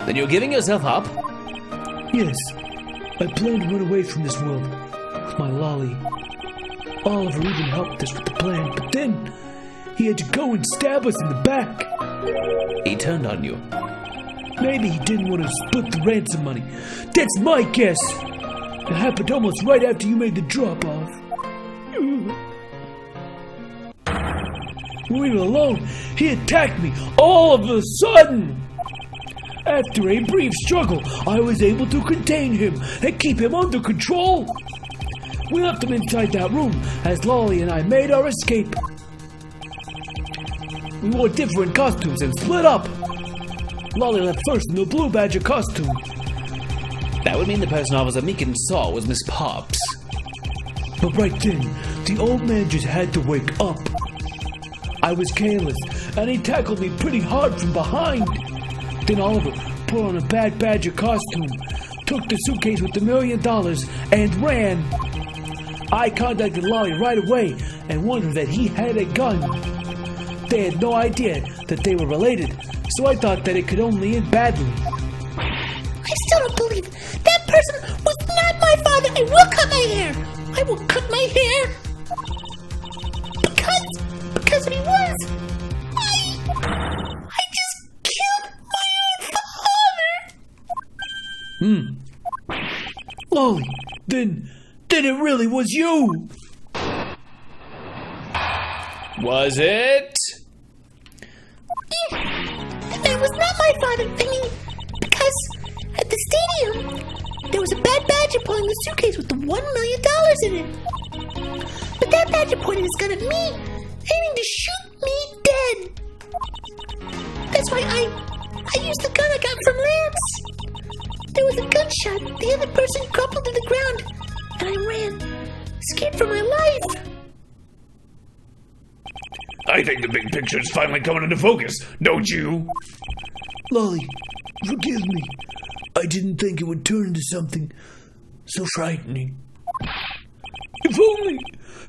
Then you're giving yourself up? Yes, I plan to run away from this world with my lolly. Oliver even helped us with the plan, but then he had to go and stab us in the back. He turned on you. Maybe he didn't want to split the ransom money. That's my guess. It happened almost right after you made the drop-off. We were alone. He attacked me all of a sudden. After a brief struggle, I was able to contain him and keep him under control. We left him inside that room as Lolly and I made our escape. We wore different costumes and split up. Lolly left first in the Blue Badger costume. That would mean the person Officer Meekin saw was Miss Pops. But right then, the old man just had to wake up. I was careless, and he tackled me pretty hard from behind. Then Oliver put on a Bad Badger costume, took the suitcase with the $1 million, and ran. I contacted Lolly right away and warned her that he had a gun. They had no idea that they were related, so I thought that it could only end badly. I still don't believe it. That person was not my father. I will cut my hair. I will cut my hair. Because he was. I just killed my own father. Lolly, then it really was you. Was it? That was not my father. I mean, because at the stadium, there was a Bad Badger pulling the suitcase with the $1 million in it. But that badger pointed his gun at me, aiming to shoot me dead. That's why I used the gun I got from Lance. There was a gunshot. The other person crumpled to the ground, and I ran, scared for my life. I think the big picture is finally coming into focus, don't you? Lolly, forgive me. I didn't think it would turn into something so frightening.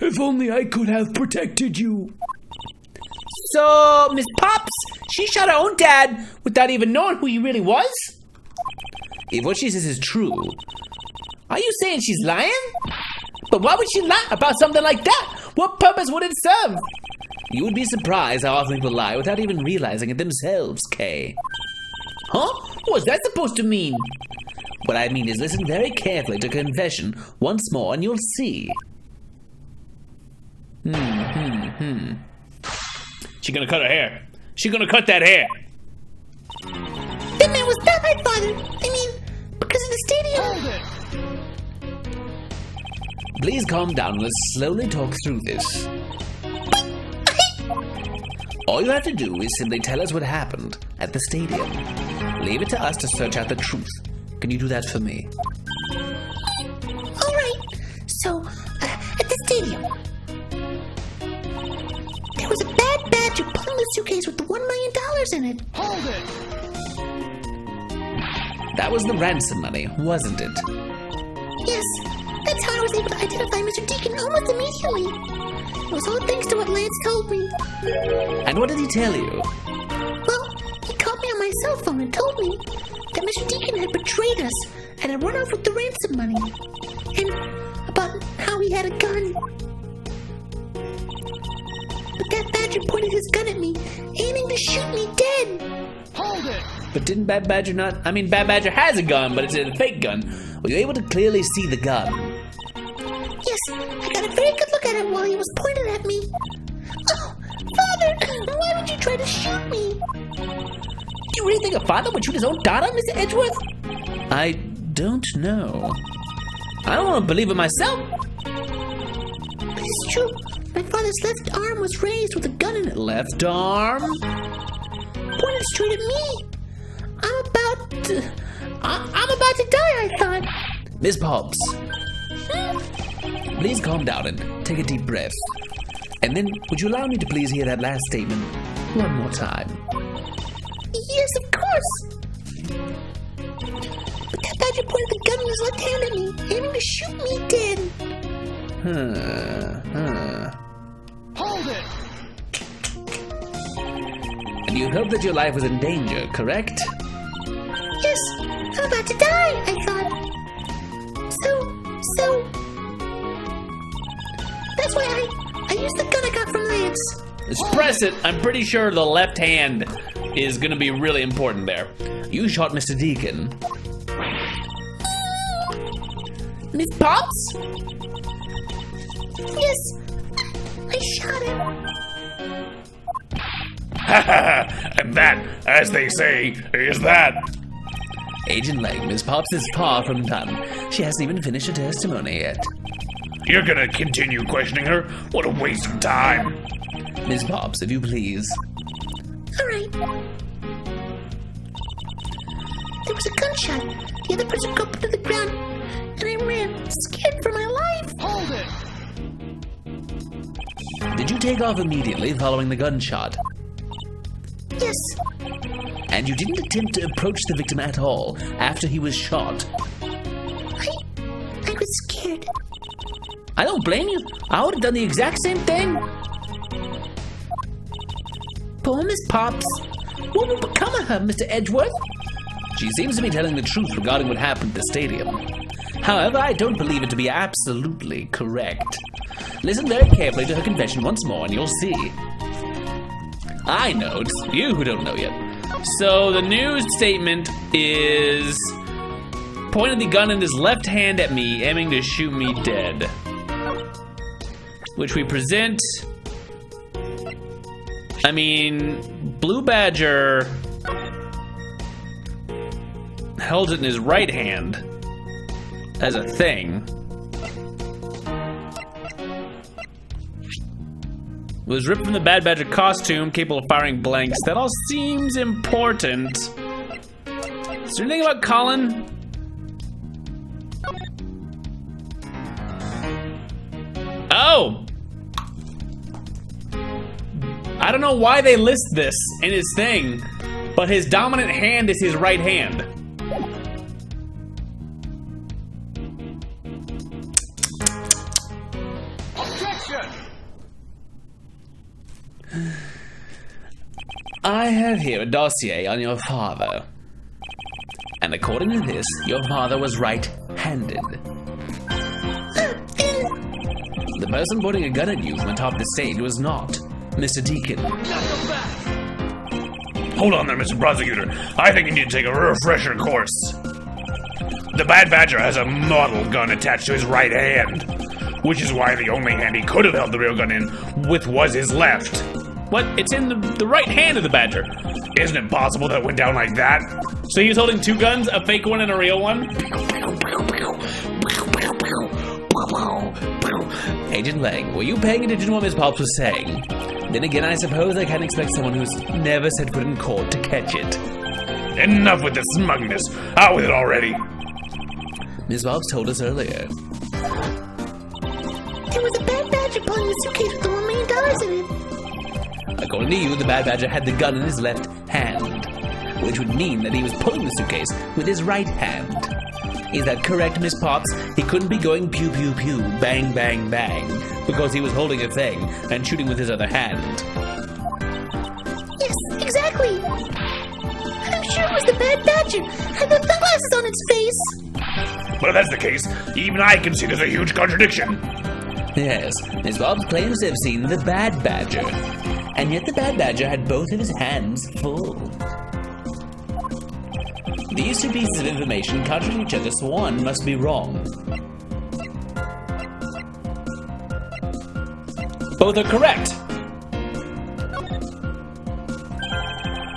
If only I could have protected you. So, Miss Pops, she shot her own dad without even knowing who he really was? If what she says is true, are you saying she's lying? But why would she lie about something like that? What purpose would it serve? You would be surprised how often people lie without even realizing it themselves, Kay. Huh? What's that supposed to mean? What I mean is listen very carefully to confession once more and you'll see. She gonna cut her hair. She gonna cut that hair. That man was not my father. I mean, because of the stadium. Hold it. Please calm down and let's slowly talk through this. All you have to do is simply tell us what happened at the stadium. Leave it to us to search out the truth. Can you do that for me? All right. So, at the stadium, there was a Bad Badger pulling the suitcase with the $1 million in it. Hold it. That was the ransom money, wasn't it? Yes, that's how I was able to identify Mr. Deacon almost immediately. It was all thanks to what Lance told me. And what did he tell you? Well, he called me on my cell phone and told me that Mr. Deacon had betrayed us and had run off with the ransom money. And about how he had a gun. But that badger pointed his gun at me, aiming to shoot me dead. Hold it. But didn't Bad Badger not... I mean, Bad Badger has a gun, but it's a fake gun. Were you able to clearly see the gun? Yes, I got a very good look at it while he was pointed at me. Oh, Father, why would you try to shoot me? Do you really think a father would shoot his own daughter, Mr. Edgeworth? I don't know. I don't want to believe it myself. But it's true. My father's left arm was raised with a gun in it. Left arm? Pointed straight at me. I'm about to die, I thought. Miss Pops, please calm down and take a deep breath. And then, would you allow me to please hear that last statement one more time? Yes, of course. But that badger pointed the gun in his left hand at me, aiming to shoot me dead. Hold it. And you felt that your life was in danger, correct? Yes, I'm about to die, I thought. So... That's why I used the gun I got from Lance. Let's press it. I'm pretty sure the left hand is gonna be really important there. You shot Mr. Deacon. Miss Pops? Yes, I shot him. And that, as they say, is that. Agent Lang, Miss Pops is far from done. She hasn't even finished her testimony yet. You're gonna continue questioning her? What a waste of time. Miss Pops, if you please. All right. There was a gunshot. The other person got to the ground, and I ran, scared for my life. Hold it! Did you take off immediately following the gunshot? Yes, And you didn't attempt to approach the victim at all after he was shot? I was scared. I don't blame you. I would have done the exact same thing. Poor Miss Pops. What will become of her, Mr. Edgeworth? She seems to be telling the truth regarding what happened at the stadium. However, I don't believe it to be absolutely correct. Listen very carefully to her confession once more and you'll see. I know, it's you who don't know yet. So the news statement is... pointed the gun in his left hand at me, aiming to shoot me dead. Which we present... I mean, Blue Badger held it in his right hand as a thing. Was ripped from the Bad Badger costume, capable of firing blanks. That all seems important. Is there anything about Colin? Oh! I don't know why they list this in his thing, but his dominant hand is his right hand. I have here a dossier on your father. And according to this, your father was right-handed. The person pointing a gun at you from atop the stage was not Mr. Deacon. Hold on there, Mr. Prosecutor. I think you need to take a refresher course. The Bad Badger has a model gun attached to his right hand, which is why the only hand he could have held the real gun in with was his left. What? It's in the right hand of the Badger. Isn't it possible that it went down like that? So he was holding two guns, a fake one and a real one? Agent Lang, were you paying attention to what Miss Pops was saying? Then again, I suppose I can't expect someone who's never set foot in court to catch it. Enough with the smugness. Out with it already. Miss Pops told us earlier. There was a Bad Badger pulling the suitcase with the $1 million in it. According to you, the Bad Badger had the gun in his left hand, which would mean that he was pulling the suitcase with his right hand. Is that correct, Miss Pops? He couldn't be going pew pew pew, bang bang bang, because he was holding a thing and shooting with his other hand. Yes, exactly. I'm sure it was the Bad Badger. Had the sunglasses on its face. But if that's the case, even I can see there's a huge contradiction. Yes, Miss Pops claims to have seen the Bad Badger, and yet the Bad Badger had both of his hands full. These two pieces of information contradict each other, so one must be wrong. Both are correct.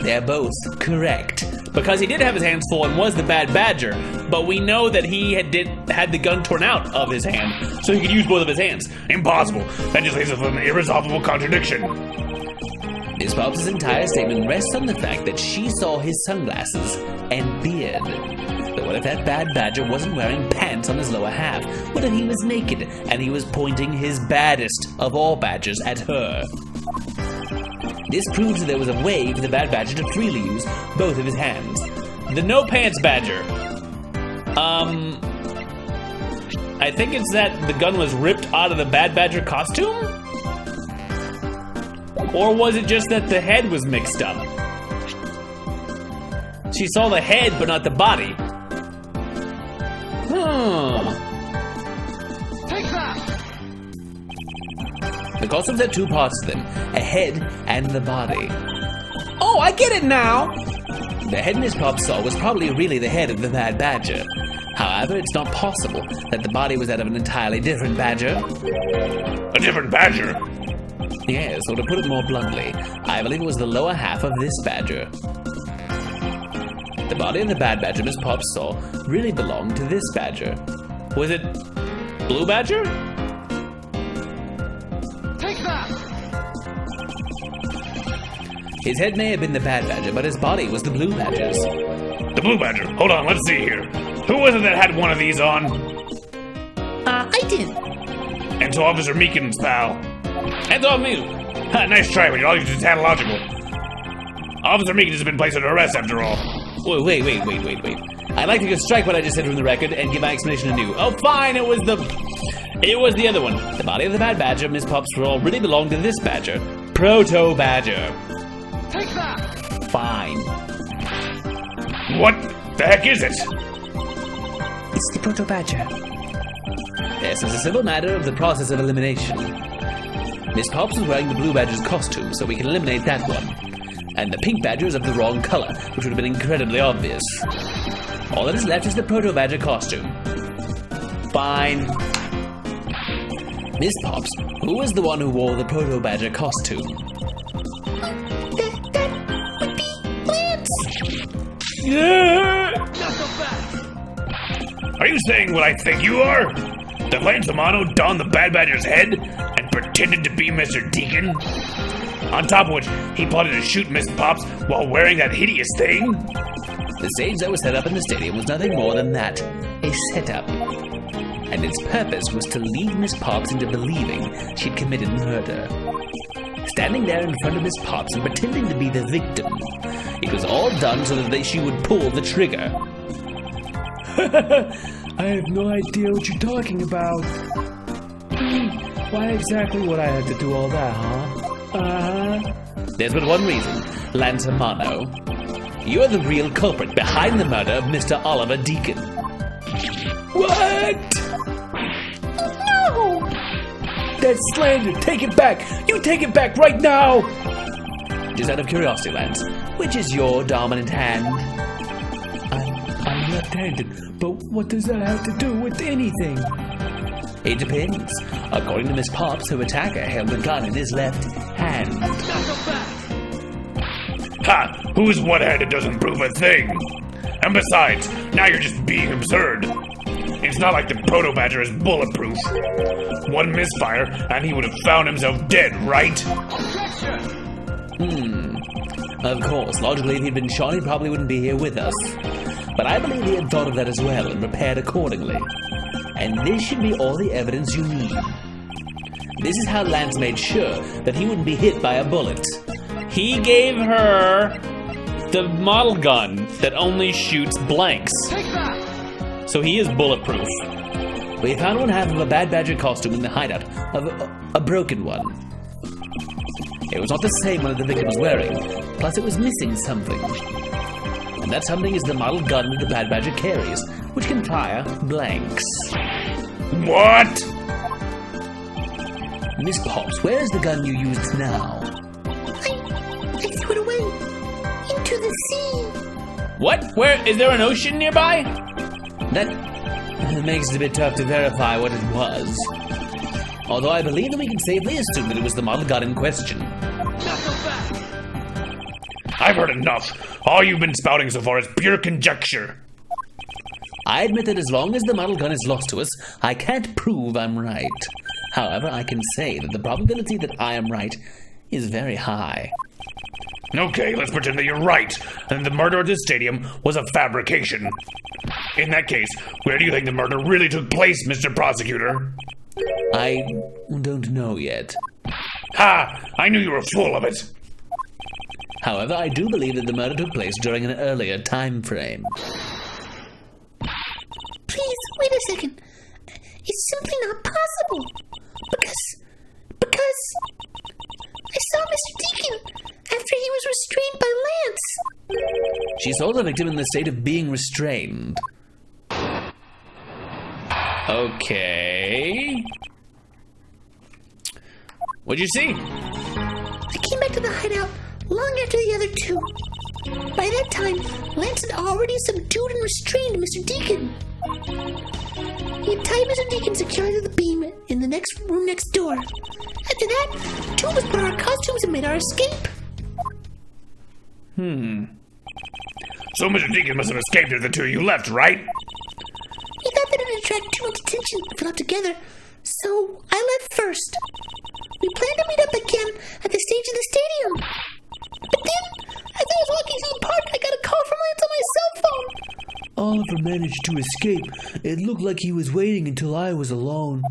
They're both correct. Because he did have his hands full and was the Bad Badger, but we know that he had the gun torn out of his hand, so he could use both of his hands. Impossible. That just leaves us with an irresolvable contradiction. Miss Pops' entire statement rests on the fact that she saw his sunglasses and beard. But what if that Bad Badger wasn't wearing pants on his lower half? What if he was naked and he was pointing his baddest of all badgers at her? This proves that there was a way for the Bad Badger to freely use both of his hands. The No Pants Badger. I think it's that the gun was ripped out of the Bad Badger costume? Or was it just that the head was mixed up? she saw the head but not the body. Take that! The costumes had two parts to them, a head and the body. Oh, I get it now! The head Miss Pops saw was probably really the head of the Bad Badger. However, it's not possible that the body was that of an entirely different badger. A different badger? Yes, or to put it more bluntly, I believe it was the lower half of this badger. The body of the Bad Badger Miss Pops saw really belonged to this badger. Was it Blue Badger? Take that! His head may have been the Bad Badger, but his body was the Blue Badger's. The Blue Badger. Hold on, let's see here. Who was it that had one of these on? I did. And to Officer Meekin's pal. Hands off me! Ha, nice try, but your logic is analogical. Officer Meekin has been placed under arrest after all. Wait. I'd like to go strike what I just said from the record and give my explanation anew. Oh, fine, it was the other one. The body of the Bad Badger, Miss Pops, really belonged to this badger. Proto Badger. Take that! Fine. What the heck is it? It's the Proto Badger. Yes, it's a simple matter of the process of elimination. Miss Pops was wearing the Blue Badger's costume, so we can eliminate that one. And the Pink Badger is of the wrong color, which would have been incredibly obvious. All that is left is the Proto Badger costume. Fine. Miss Pops, who was the one who wore the Proto Badger costume? That would be Lance. Yeah! Not so fast! Are you saying what I think you are? That Lance Amano donned the Bad Badger's head and pretended to be Mr. Deacon? On top of which, he plotted to shoot Miss Pops while wearing that hideous thing? The stage that was set up in the stadium was nothing more than that, a setup. And its purpose was to lead Miss Pops into believing she'd committed murder. Standing there in front of Miss Pops and pretending to be the victim, it was all done so that she would pull the trigger. I have no idea what you're talking about. Why exactly would I have to do all that, huh? There's but one reason, Lance Amano. You're the real culprit behind the murder of Mr. Oliver Deacon. What? No! That's slander. Take it back. You take it back right now. Just out of curiosity, Lance, which is your dominant hand? I'm left-handed, but what does that have to do with anything? It depends. According to Miss Pops, her attacker held the gun in his left hand. Not so fast! Ha! Who's one-handed doesn't prove a thing. And besides, now you're just being absurd. It's not like the Proto Badger is bulletproof. One misfire, and he would have found himself dead, right? Of course, logically, if he'd been shot, he probably wouldn't be here with us. But I believe he had thought of that as well and prepared accordingly. And this should be all the evidence you need. This is how Lance made sure that he wouldn't be hit by a bullet. He gave her the model gun that only shoots blanks. Take that! So he is bulletproof. We found one half of a Bad Badger costume in the hideout of a broken one. It was not the same one that the victim was wearing, plus it was missing something. And that something is the model gun that the Bad Badger carries, which can fire blanks. What? Miss Pops, where is the gun you used now? I threw it away into the sea. What? Where? Is there an ocean nearby? That makes it a bit tough to verify what it was. Although I believe that we can safely assume that it was the model gun in question. Not so fast! I've heard enough. All you've been spouting so far is pure conjecture. I admit that as long as the model gun is lost to us, I can't prove I'm right. However, I can say that the probability that I am right is very high. Okay, let's pretend that you're right, and the murder at this stadium was a fabrication. In that case, where do you think the murder really took place, Mr. Prosecutor? I don't know yet. Ha! I knew you were full of it. However, I do believe that the murder took place during an earlier time frame. Please, wait a second. It's simply not possible. Because I saw Mr. Deacon after he was restrained by Lance. She saw the victim in the state of being restrained. Okay. What'd you see? I came back to the hideout long after the other two. By that time, Lance had already subdued and restrained Mr. Deacon. He had tied Mr. Deacon securely to the beam in the next room next door. After that, two of us put on our costumes and made our escape. So Mr. Deacon must have escaped after the two of you left, right? He thought that it would attract too much attention if we left together, so I left first. We planned to meet up again at the stage of the stadium. But then, as I was walking through the park, I got a call from Lance on my cell phone. Oliver managed to escape. It looked like he was waiting until I was alone.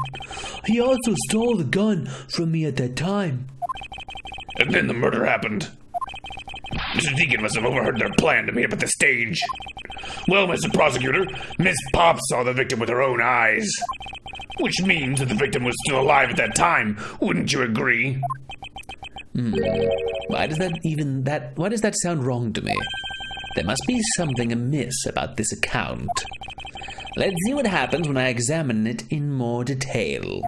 He also stole the gun from me at that time. And then the murder happened. Mr. Deacon must have overheard their plan to meet up at the stage. Well, Mr. Prosecutor, Miss Pop saw the victim with her own eyes. Which means that the victim was still alive at that time. Wouldn't you agree? Why does that sound wrong to me? There must be something amiss about this account. Let's see what happens when I examine it in more detail.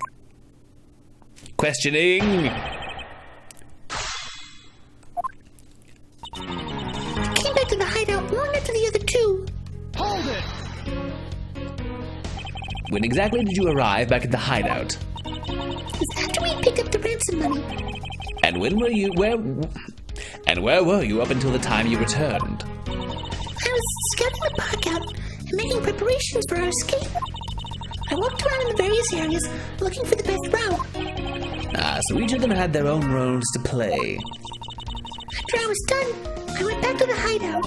Questioning. I came back to the hideout long after the other two. Hold it! When exactly did you arrive back at the hideout? It was after we picked up the ransom money. And where were you up until the time you returned? I was scouting the park out and making preparations for our escape. I walked around in the various areas looking for the best route. So each of them had their own roles to play. After I was done, I went back to the hideout.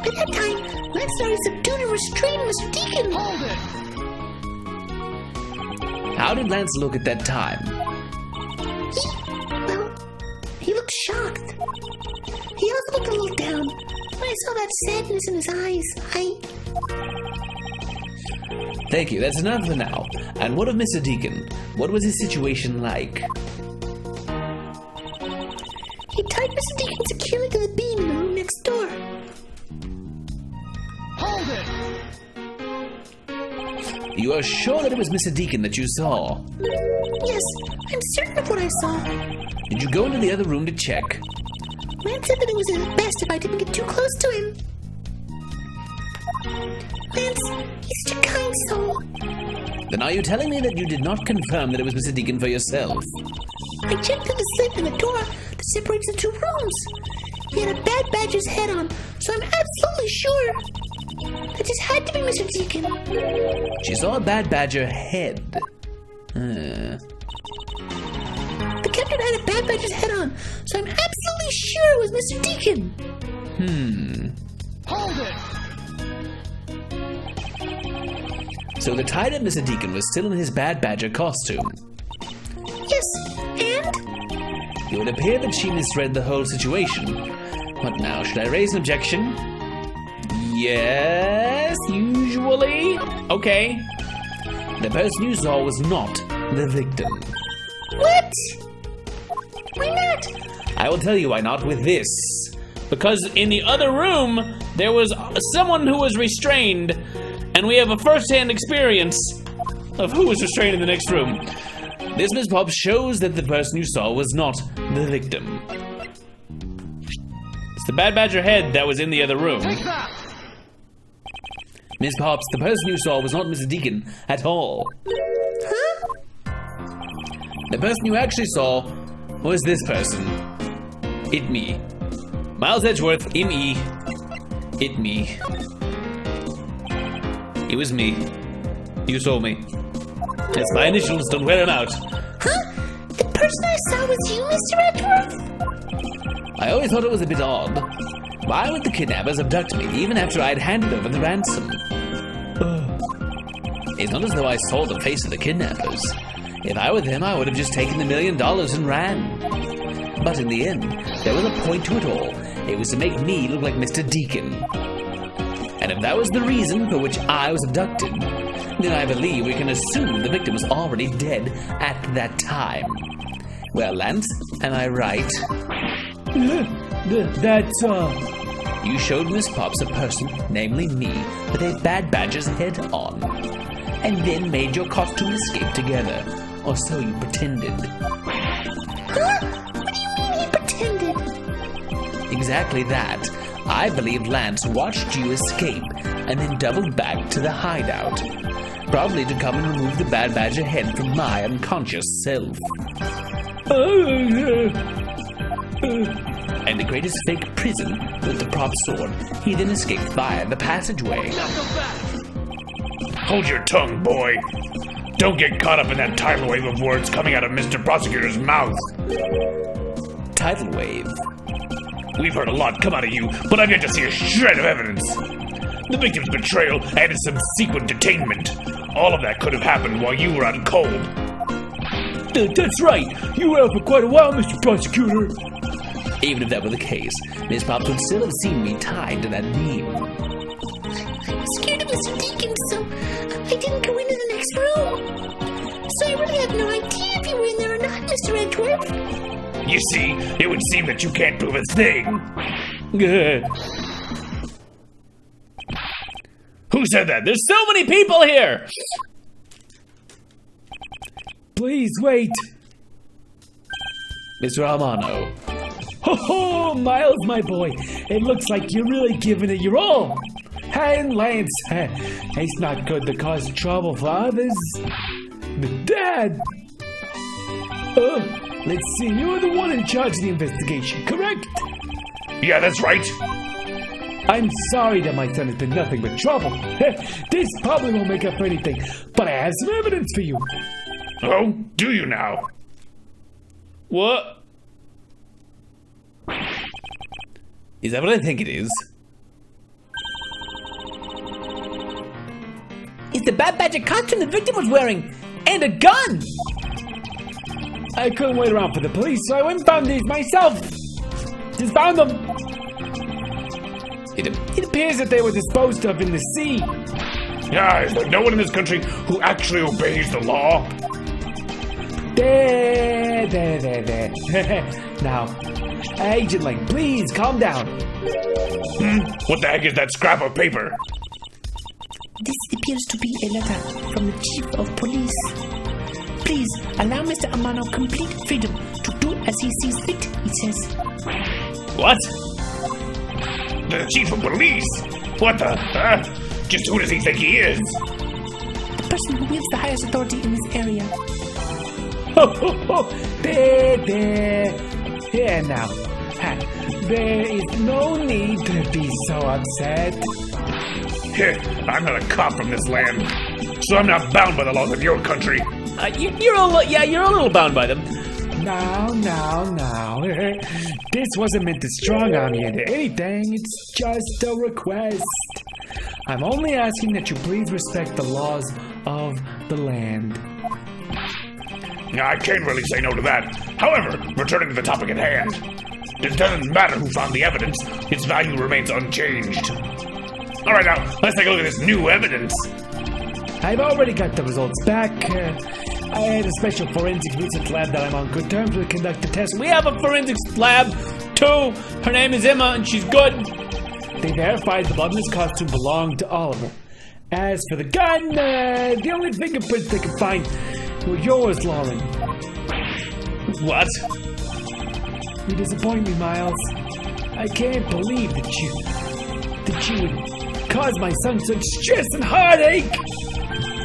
By that time, Lance started subdued and restrained Mr. Deacon. Hold it! How did Lance look at that time? He looked shocked. He also looked a little down. When I saw that sadness in his eyes, Thank you, that's enough for now. And what of Mr. Deacon? What was his situation like? He tied Mr. Deacon securely to the beam in the room next door. Hold it! You are sure that it was Mr. Deacon that you saw? Yes, I'm certain of what I saw. Did you go into the other room to check? Lance said that it was at his best if I didn't get too close to him. Lance, he's such a kind soul. Then are you telling me that you did not confirm that it was Mr. Deacon for yourself? I checked through the slit in the door that separates the two rooms. He had a bad badger's head on, so I'm absolutely sure. It just had to be Mr. Deacon. She saw a bad badger head. The captain had a bad badger's head on, so I'm absolutely sure it was Mr. Deacon. Hold it! So the tied-up Mr. Deacon was still in his bad badger costume. Yes, and? It would appear that she misread the whole situation. What now? Should I raise an objection? Yes, usually. Okay. The person you saw was not the victim. What? Why not? I will tell you why not with this. Because in the other room, there was someone who was restrained, and we have a first-hand experience of who was restrained in the next room. This, Ms. Pop, shows that the person you saw was not the victim. It's the bad badger head that was in the other room. Take that! Ms. Pops, the person you saw was not Mr. Deacon at all. Huh? The person you actually saw was this person. It me. Miles Edgeworth, me. It me. It was me. You saw me. That's my initials, don't wear them out. Huh? The person I saw was you, Mr. Edgeworth? I always thought it was a bit odd. Why would the kidnappers abduct me even after I'd handed over the ransom? It's not as though I saw the face of the kidnappers. If I were them, I would have just taken the $1 million and ran. But in the end, there was a point to it all. It was to make me look like Mr. Deacon. And if that was the reason for which I was abducted, then I believe we can assume the victim was already dead at that time. Well, Lance, am I right? That's, You showed Miss Pops a person, namely me, with a Bad Badger's head on, and then made your costume escape together, or so you pretended. Huh? What do you mean he pretended? Exactly that. I believe Lance watched you escape, and then doubled back to the hideout, probably to come and remove the Bad Badger head from my unconscious self. And the greatest fake prison with the prop sword, he then escaped via the passageway. Hold your tongue, boy. Don't get caught up in that tidal wave of words coming out of Mr. Prosecutor's mouth. Tidal wave. We've heard a lot come out of you, but I've yet to see a shred of evidence. The victim's betrayal and his subsequent detainment. All of that could have happened while you were out cold. That's right. You were out for quite a while, Mr. Prosecutor. Even if that were the case, Miss Pops would still have seen me tied to that beam. I'm scared of Mr. Deacon, so I didn't go into the next room. So I really have no idea if you were in there or not, Mr. Edgeworth. You see, it would seem that you can't prove a thing. Who said that? There's so many people here! Please wait. Mr. Amano. Ho ho, Miles, my boy. It looks like you're really giving it your all. And Lance, it's not good to cause trouble for others. But Dad. Let's see, you're the one in charge of the investigation, correct? Yeah, that's right. I'm sorry that my son has been nothing but trouble. This probably won't make up for anything, but I have some evidence for you. Oh, do you now? What? Is that what I think it is? It's the Bad Badger costume the victim was wearing, and a gun! I couldn't wait around for the police, so I went and found these myself. Just found them. It appears that they were disposed of in the sea. Yeah, is there no one in this country who actually obeys the law? There. Now, Agent Lang, please calm down. What the heck is that scrap of paper? This appears to be a letter from the Chief of Police. Please allow Mr. Amano complete freedom to do as he sees fit, it says. What? The Chief of Police? What the? Just who does he think he is? The person who wields the highest authority in this area. There. Here now. There is no need to be so upset. I'm not a cop from this land, so I'm not bound by the laws of your country. You're a little bound by them. Now. This wasn't meant to strong arm you into anything. It's just a request. I'm only asking that you please respect the laws of the land. I can't really say no to that. However, returning to the topic at hand, it doesn't matter who found the evidence, its value remains unchanged. Alright now, let's take a look at this new evidence. I've already got the results back. I had a special forensic research lab that I'm on good terms with conduct the test. We have a forensics lab, too. Her name is Emma, and she's good. They verified the bloodless costume belonged to Oliver. As for the gun, the only fingerprints they could find were yours, Lauren. What? You disappoint me, Miles. I can't believe that you would cause my son such stress and heartache.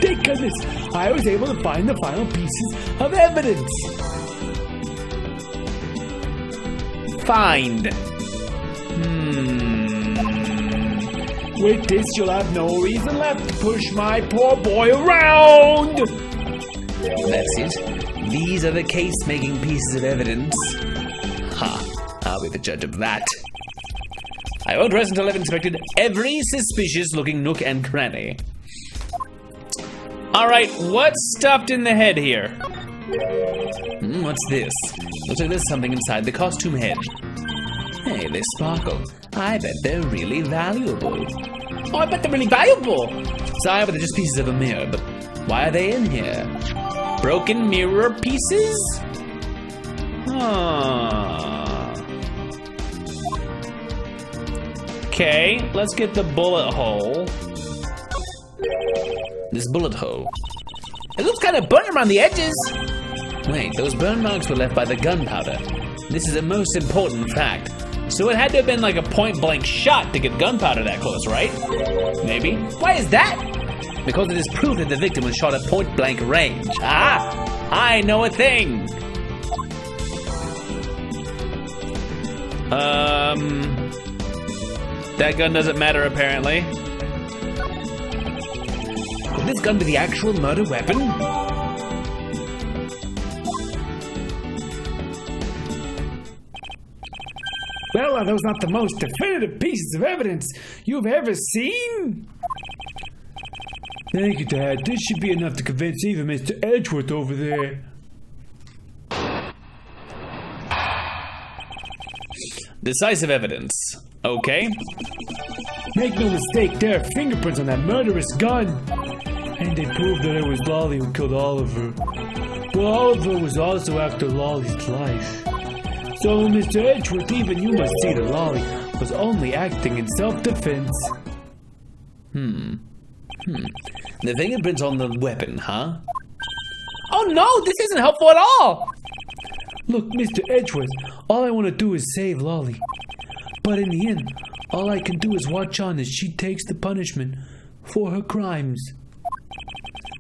Thank goodness I was able to find the final pieces of evidence. Find. With this, you'll have no reason left to push my poor boy around. That's it. These are the case-making pieces of evidence. Ha! I'll be the judge of that. I won't rest until I've inspected every suspicious-looking nook and cranny. Alright, what's stuffed in the head here? What's this? Looks like there's something inside the costume head. Hey, they sparkle. I bet they're really valuable. Oh, I bet they're really valuable. Sorry, but they're just pieces of a mirror, but why are they in here? Broken mirror pieces? Okay, let's get the bullet hole. This bullet hole. It looks kind of burnt around the edges. Wait, those burn marks were left by the gunpowder. This is a most important fact. So it had to have been like a point-blank shot to get gunpowder that close, right? Maybe. Why is that? Because it is proof that the victim was shot at point-blank range. Ah! I know a thing! That gun doesn't matter, apparently. Could this gun be the actual murder weapon? Well, are those not the most definitive pieces of evidence you've ever seen? Thank you, Dad. This should be enough to convince even Mr. Edgeworth over there. Decisive evidence. Okay. Make no mistake, there are fingerprints on that murderous gun. And they prove that it was Lolly who killed Oliver. But Oliver was also after Lolly's life. So, Mr. Edgeworth, even you must see that Lolly was only acting in self-defense. The fingerprints on the weapon, huh? Oh no, this isn't helpful at all! Look, Mr. Edgeworth, all I want to do is save Lolly. But in the end, all I can do is watch on as she takes the punishment for her crimes.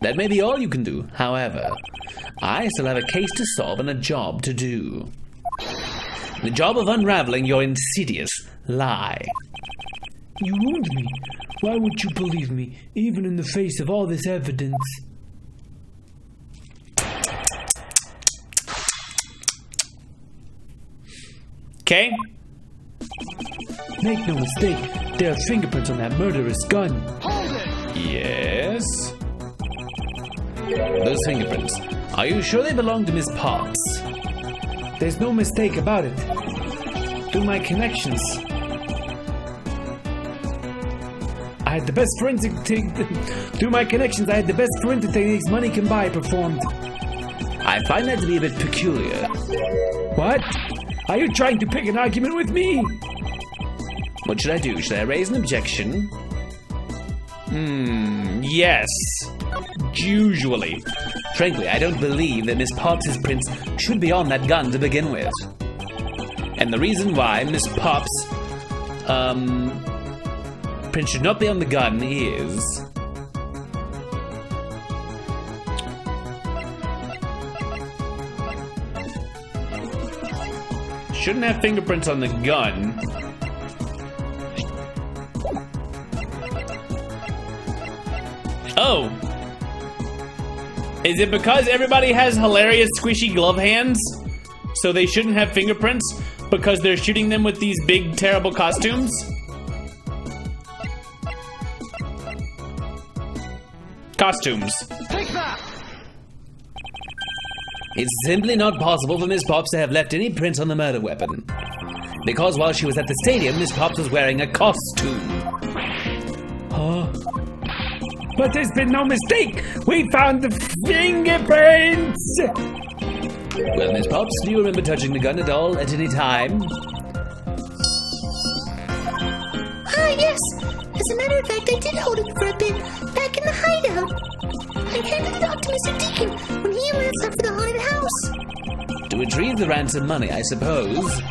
That may be all you can do. However, I still have a case to solve and a job to do. The job of unraveling your insidious lie. You wound me. Why would you believe me, even in the face of all this evidence? Okay? Make no mistake, there are fingerprints on that murderous gun. Hold it! Yes? Those fingerprints. Are you sure they belong to Miss Potts? There's no mistake about it. Through my connections, I had the best forensic through my connections, I had the best forensic techniques money can buy performed. I find that to be a bit peculiar. What? Are you trying to pick an argument with me? What should I do? Should I raise an objection? Yes. Usually. Frankly, I don't believe that Miss Potts' prints should be on that gun to begin with. And the reason why Miss Potts' print should not be on the gun is... shouldn't have fingerprints on the gun. Oh. Is it because everybody has hilarious squishy glove hands? So they shouldn't have fingerprints? Because they're shooting them with these big, terrible costumes? Costumes. Take that! It's simply not possible for Miss Potts to have left any prints on the murder weapon. Because while she was at the stadium, Miss Potts was wearing a costume. Huh? But there's been no mistake! We found the fingerprints! Well, Miss Potts, do you remember touching the gun at all, at any time? Yes. As a matter of fact, I did hold it for a bit back in the hideout. I handed it off to Mr. Deacon when he and Lance left for the haunted house. To retrieve the ransom money, I suppose.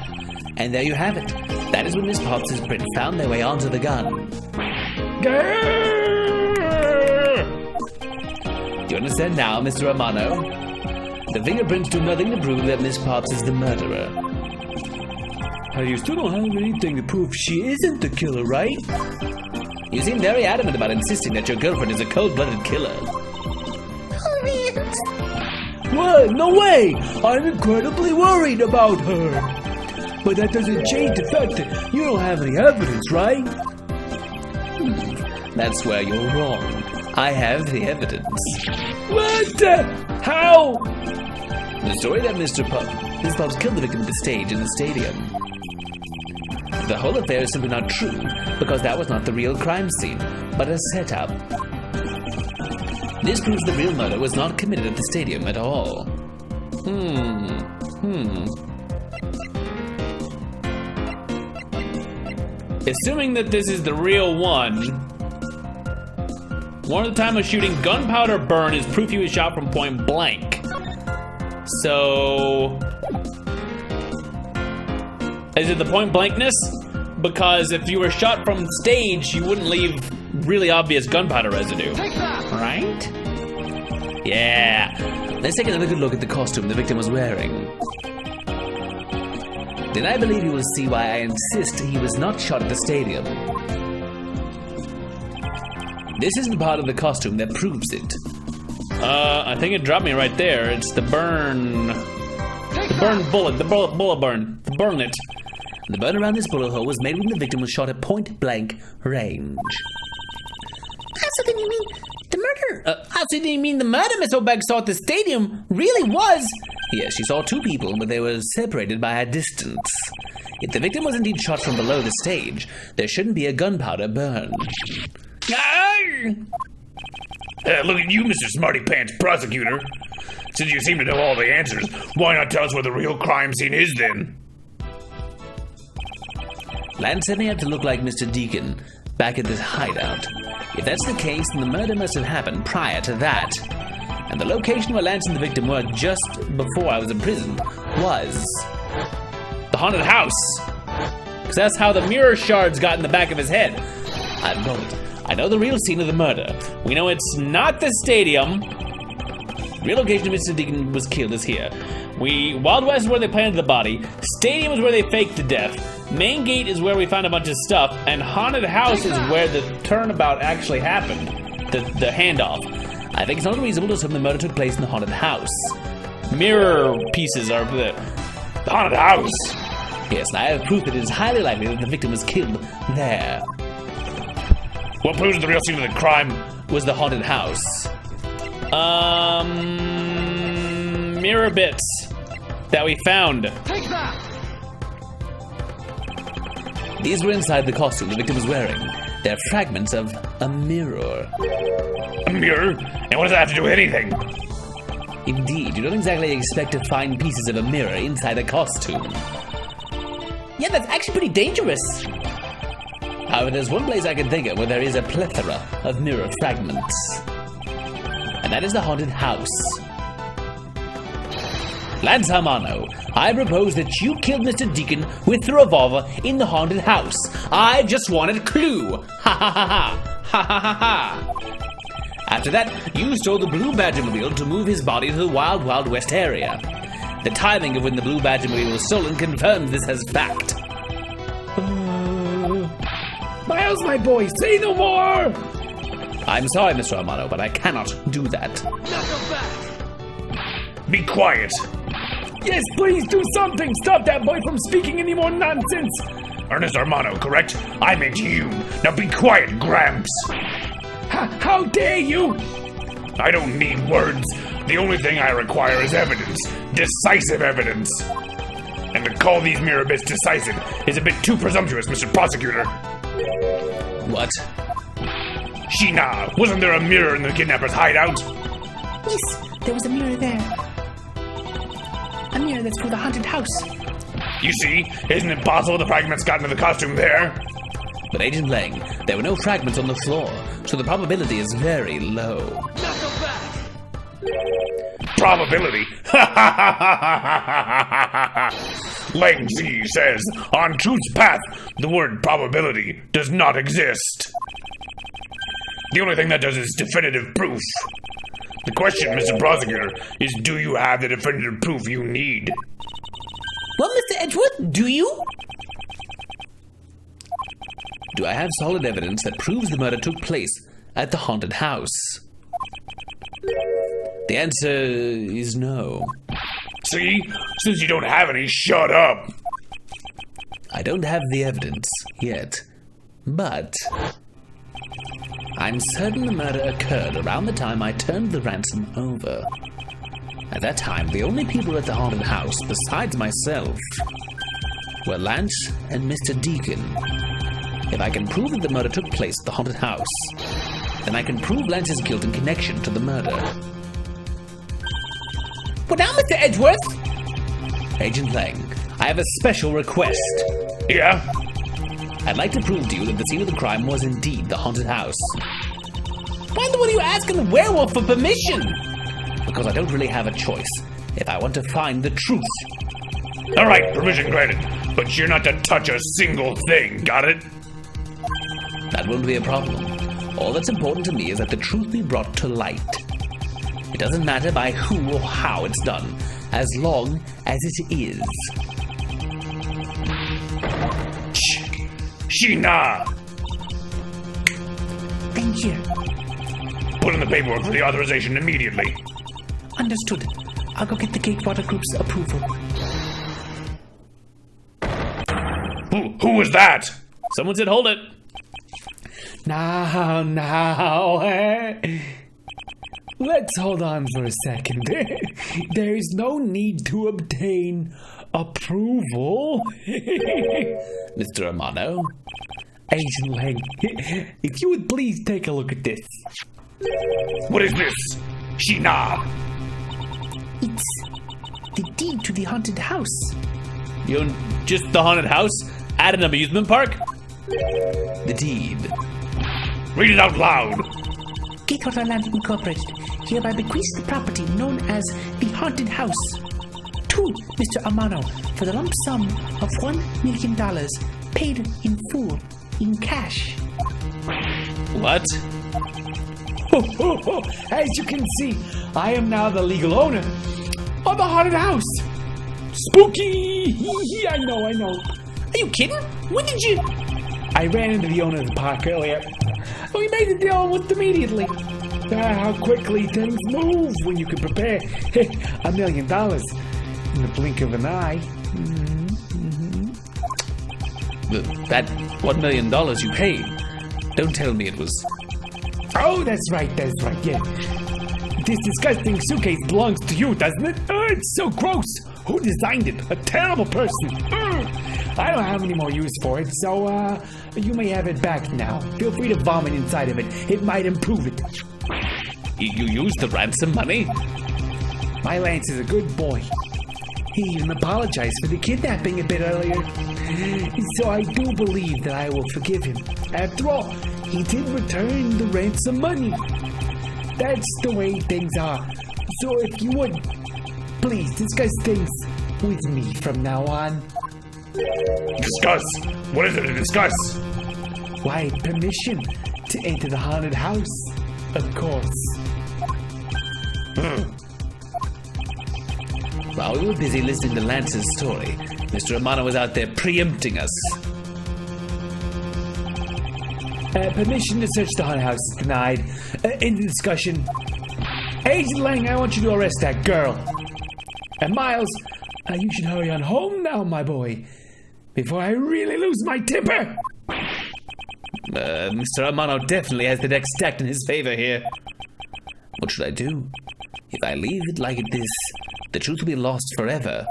And there you have it. That is when Miss Potts' print found their way onto the gun. Do you understand now, Mr. Amano? The fingerprints do nothing to prove that Miss Potts is the murderer. You still don't have anything to prove she isn't the killer, right? You seem very adamant about insisting that your girlfriend is a cold-blooded killer. Oh, man. What? No way! I'm incredibly worried about her. But that doesn't change the fact that you don't have any evidence, right? That's where you're wrong. I have the evidence. What? How? The story that Miss Potts killed the victim at the stage in the stadium. The whole affair is simply not true, because that was not the real crime scene, but a setup. This proves the real murder was not committed at the stadium at all. assuming that this is the real one, one of the time of shooting gunpowder burn is proof he was shot from point blank. So, is it the point blankness? Because if you were shot from stage, you wouldn't leave really obvious gunpowder residue, right? Yeah. Let's take another good look at the costume the victim was wearing. Then I believe you will see why I insist he was not shot at the stadium. This is the part of the costume that proves it. I think it dropped me right there. It's the burn bullet, the bullet burn, the burnet. The burn around this bullet hole was made when the victim was shot at point blank range. So then you mean the murder? So then you mean the murder Miss O'Beg saw at the stadium really was? Yes, she saw two people, but they were separated by a distance. If the victim was indeed shot from below the stage, there shouldn't be a gunpowder burn. Look at you, Mr. Smarty Pants Prosecutor. Since you seem to know all the answers, why not tell us where the real crime scene is then? Lance said me up to look like Mr. Deacon, back at this hideout. If that's the case, then the murder must have happened prior to that. And the location where Lance and the victim were just before I was imprisoned was the haunted house. Because that's how the mirror shards got in the back of his head. I've got it. I know the real scene of the murder. We know it's not the stadium. Real location of Mr. Deacon was killed is here. Wild West is where they planted the body. Stadium is where they faked the death. Main gate is where we found a bunch of stuff. And haunted house is where the turnabout actually happened. The handoff. I think it's not reasonable to assume the murder took place in the haunted house. Mirror pieces are the haunted house. Yes, and I have proof that it is highly likely that the victim was killed there. What proves the real scene of the crime was the haunted house? Mirror bits that we found. Take that! These were inside the costume the victim was wearing. They're fragments of a mirror. A mirror? And what does that have to do with anything? Indeed, you don't exactly expect to find pieces of a mirror inside a costume. Yeah, that's actually pretty dangerous. However, there's one place I can think of where there is a plethora of mirror fragments. And that is the haunted house. Lance Amano, I propose that you killed Mr. Deacon with the revolver in the haunted house. I just wanted a clue. Ha ha ha ha. Ha ha ha ha. After that, you stole the Blue Badgermobile to move his body to the Wild Wild West area. The timing of when the Blue Badgermobile was stolen confirms this as fact. Miles, my boy, say no more! I'm sorry, Mr. Amano, but I cannot do that. Be quiet. Yes, please do something! Stop that boy from speaking any more nonsense! Ernest Amano, correct? I meant you. Now be quiet, Gramps. How dare you! I don't need words. The only thing I require is evidence. Decisive evidence. And to call these mirror bits decisive is a bit too presumptuous, Mr. Prosecutor. What? Sheena, wasn't there a mirror in the kidnapper's hideout? Yes, there was a mirror there. A mirror that's for the haunted house. You see, isn't it possible the fragments got into the costume there? But Agent Lang, there were no fragments on the floor, so the probability is very low. Probability? Lang Z says, on truth's path, the word probability does not exist. The only thing that does is definitive proof. The question, Mr. Prosecutor, is do you have the definitive proof you need? Well, Mr. Edgeworth, do you? Do I have solid evidence that proves the murder took place at the haunted house? The answer is no. See? Since you don't have any, shut up! I don't have the evidence yet, but I'm certain the murder occurred around the time I turned the ransom over. At that time, the only people at the haunted house, besides myself, were Lance and Mr. Deacon. If I can prove that the murder took place at the haunted house, then I can prove Lance's guilt in connection to the murder. But now, Mr. Edgeworth! Agent Lang, I have a special request. Yeah? I'd like to prove to you that the scene of the crime was indeed the haunted house. Why the one are you asking the werewolf for permission? Because I don't really have a choice if I want to find the truth. All right, permission granted, but you're not to touch a single thing, got it? That won't be a problem. All that's important to me is that the truth be brought to light. It doesn't matter by who or how it's done, as long as it is. Sheena! Thank you. Put in the paperwork for the authorization immediately. Understood. I'll go get the Gatewater Group's approval. Who was that? Someone said hold it. Now. Let's hold on for a second. There's no need to obtain approval. Mr. Amano, Agent Lang, if you would please take a look at this. What is this? Sheena! It's the deed to the haunted house. you own just the haunted house at an amusement park? The deed. Read it out loud! Gatewater Land Incorporated hereby bequeaths the property known as the haunted house to Mr. Amano for the lump sum of $1 million paid in full in cash. What? As you can see, I am now the legal owner of the haunted house. Spooky! I know. Are you kidding? When did you? I ran into the owner of the park earlier. We made the deal almost immediately. How quickly things move when you can prepare $1 million in the blink of an eye. That $1 million you paid. Don't tell me it was. Oh, that's right, yeah. This disgusting suitcase belongs to you, doesn't it? Oh, it's so gross. Who designed it? A terrible person. I don't have any more use for it, so you may have it back now. Feel free to vomit inside of it. It might improve it. You used the ransom money? My Lance is a good boy. He even apologized for the kidnapping a bit earlier. So I do believe that I will forgive him. After all, he did return the ransom money. That's the way things are. So if you would, please discuss things with me from now on. Discuss! What is it to discuss? Why, permission to enter the haunted house, of course. While we were busy listening to Lance's story, Mr. Amano was out there preempting us. Permission to search the haunted house is denied. In the discussion. Agent Lang, I want you to arrest that girl. And Miles, you should hurry on home now, my boy, before I really lose my temper. Mr. Amano definitely has the deck stacked in his favor here. What should I do? If I leave it like this, the truth will be lost forever.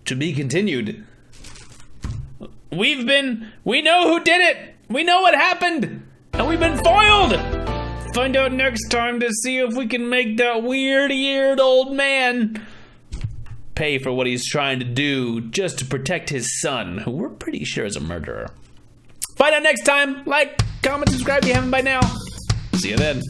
To be continued. We know who did it! We know what happened! And we've been foiled! Find out next time to see if we can make that weird-eared old man pay for what he's trying to do just to protect his son, who we're pretty sure is a murderer. Find out next time. Like, comment, subscribe if you haven't by now. See you then.